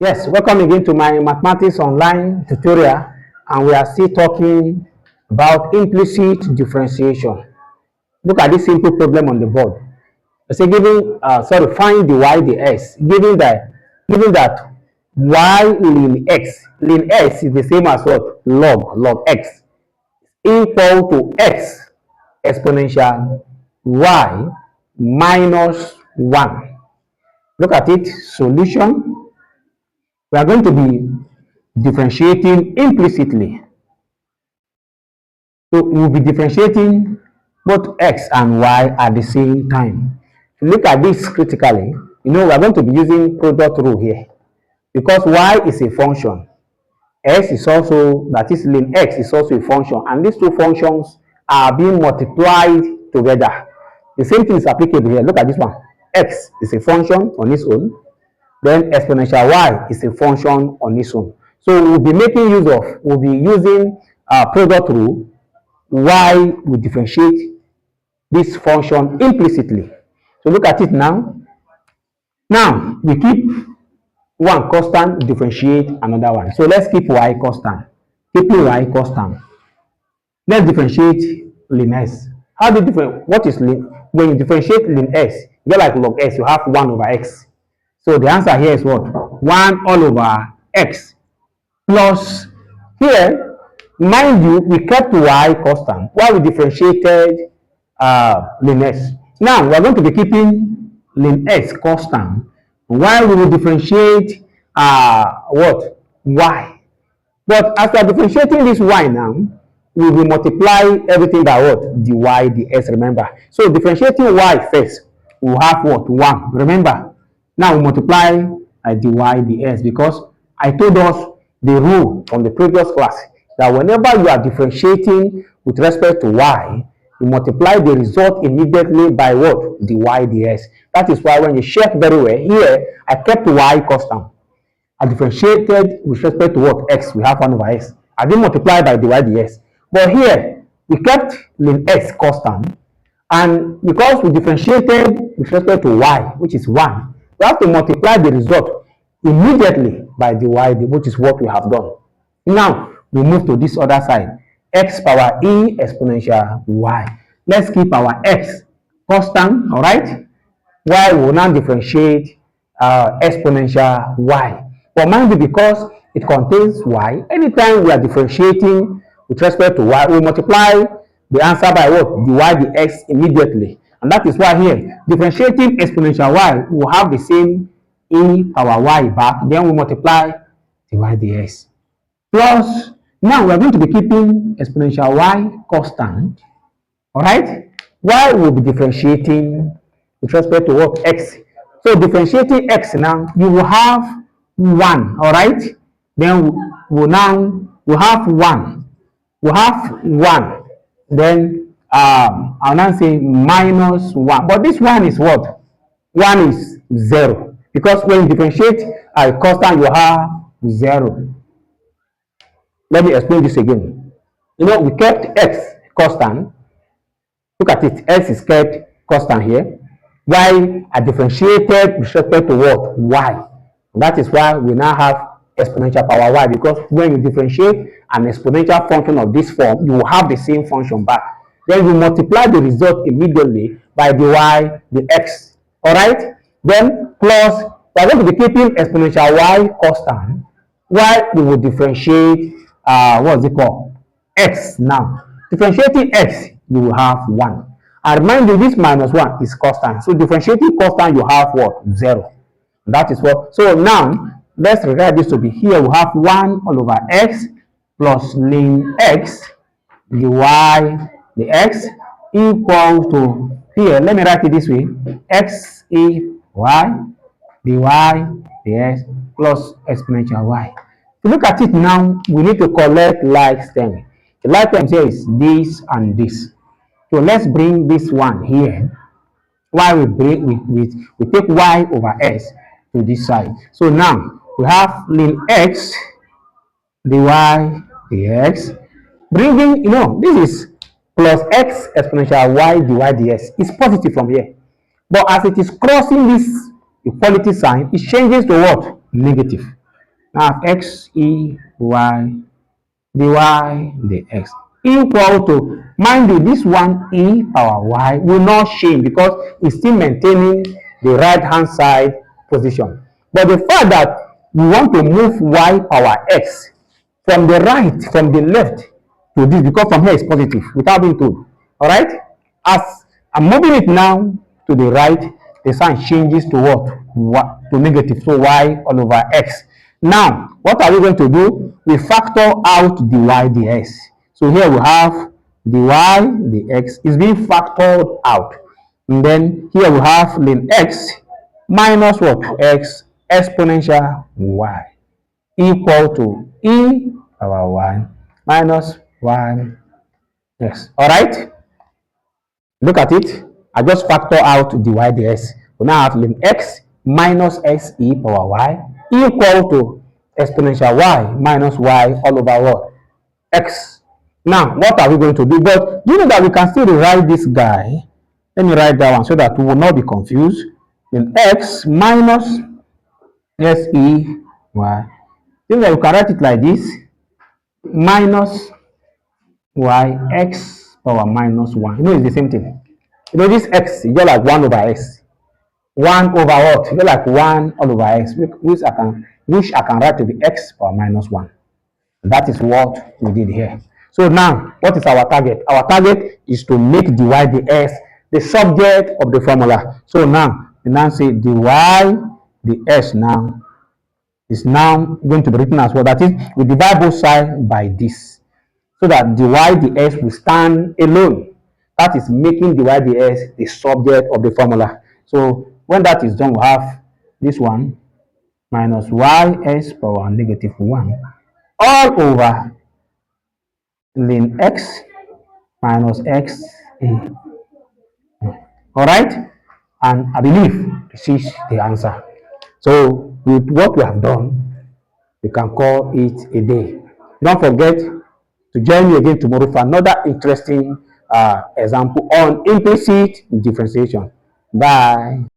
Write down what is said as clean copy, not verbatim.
Yes, welcome again to my mathematics online tutorial, and we are still talking about implicit differentiation. Look at this simple problem on the board. I say find the y dx, given that y ln x is the same as what? Log x equal to x exponential y minus 1. Look at it, solution. We are going to be differentiating implicitly. So we will be differentiating both x and y at the same time. If you look at this critically, we are going to be using product rule here because y is a function. X is also, that is ln x is also a function, and these two functions are being multiplied together. The same thing is applicable here. Look at this one. X is a function on its own, then exponential y is a function on its own. So we'll be using product rule. Y will differentiate this function implicitly. So look at it now. Now we keep one constant, differentiate another one. So let's keep y constant. Keeping y constant. Let's differentiate ln s. How do you differentiate? What is ln? When you differentiate ln s, you get like log s, you have 1 over x. So the answer here is what? 1 all over x plus here, mind you, we kept y constant while we differentiated ln s. Now we are going to be keeping ln s constant while we will differentiate what? Y. But as we are differentiating this y now, we will multiply everything by what? Dy dx, remember. So differentiating y first, we will have what? 1. Remember. Now we multiply dy dx because I told us the rule from the previous class that whenever you are differentiating with respect to y, you multiply the result immediately by what? Dy dx. That is why when you check very well, here I kept y constant. I differentiated with respect to what? X. We have 1 over x. I didn't multiply by dy dx. But here, we kept ln x constant. And because we differentiated with respect to y, which is 1, we have to multiply the result immediately by dy, which is what we have done. Now, we move to this other side. X power e exponential y. Let's keep our x constant, all right? Y will now differentiate exponential y. But mind you, because it contains y, anytime we are differentiating with respect to y, we multiply the answer by what? Dy dx immediately. And that is why here, differentiating exponential y will have the same e power y back, then we multiply dy dx. Plus, now we are going to be keeping exponential y constant, alright? Y will be differentiating with respect to what? X. So differentiating x now, you will have 1, alright? Then we'll have 1. We'll have 1. Then I'll now say minus 1. But this 1 is what? 1 is 0. Because when you differentiate a constant, you have 0. Let me explain this again. We kept x constant. Look at it. X is kept constant here. Y are differentiated with respect to what? Y. That is why we now have exponential power y, because when you differentiate an exponential function of this form, you will have the same function back. Then you multiply the result immediately by the y, the x. Alright? Then plus, we are going to be keeping exponential y constant, while we will differentiate, what is it called? X now. Differentiating x, you will have 1. And remind you, this minus 1 is constant. So differentiating constant, you have what? 0. That is what. So now, let's rewrite this to be here. We have 1 all over x plus ln x dy dx equal to, here, let me write it this way. X e y dy dx plus exponential y. If you look at it now, we need to collect like term. The like term here is this and this. So let's bring this one here. Why we take y over s to this side. So now we have ln x dy dx. Bringing, this is plus x exponential y dy dx. It's positive from here. But as it is crossing this equality sign, it changes to what? Negative. Now I have x e y dy dx equal to, mind you, this one e power y will not change because it's still maintaining the right hand side position. But the fact that we want to move y power x from the right, from the left to this, because from here is positive without being told. All right? As I'm moving it now to the right, the sign changes to what? To negative. So y all over x. Now, what are we going to do? We factor out dy dx. So here we have dy dx is being factored out. And then here we have ln x minus what? X exponential y equal to e power 1 minus 1 x. All right? Look at it. I just factor out dy dx. We now have ln x minus x e power y equal to exponential y minus y all over what? X. Now, what are we going to do? But you know that we can still rewrite this guy. Let me write that one so that we will not be confused. Then x minus s e y. You know that we can write it like this. Minus y x power minus 1. You know, it's the same thing. You know, this x is just like 1 over x. 1 over what? Just like 1 all over x, which I can write to be x power minus 1. That is what we did here. So now, what is our target? Our target is to make dy dx the subject of the formula. So now, we now say dy dx now is now going to be written as well. That is, we divide both sides by this, so that dy dx will stand alone. That is making dy dx the subject of the formula. So when that is done, we have this one minus ys power negative 1 all over ln x minus x e. All right? And I believe this is the answer. So with what we have done, we can call it a day. Don't forget to join me again tomorrow for another interesting example on implicit differentiation. Bye.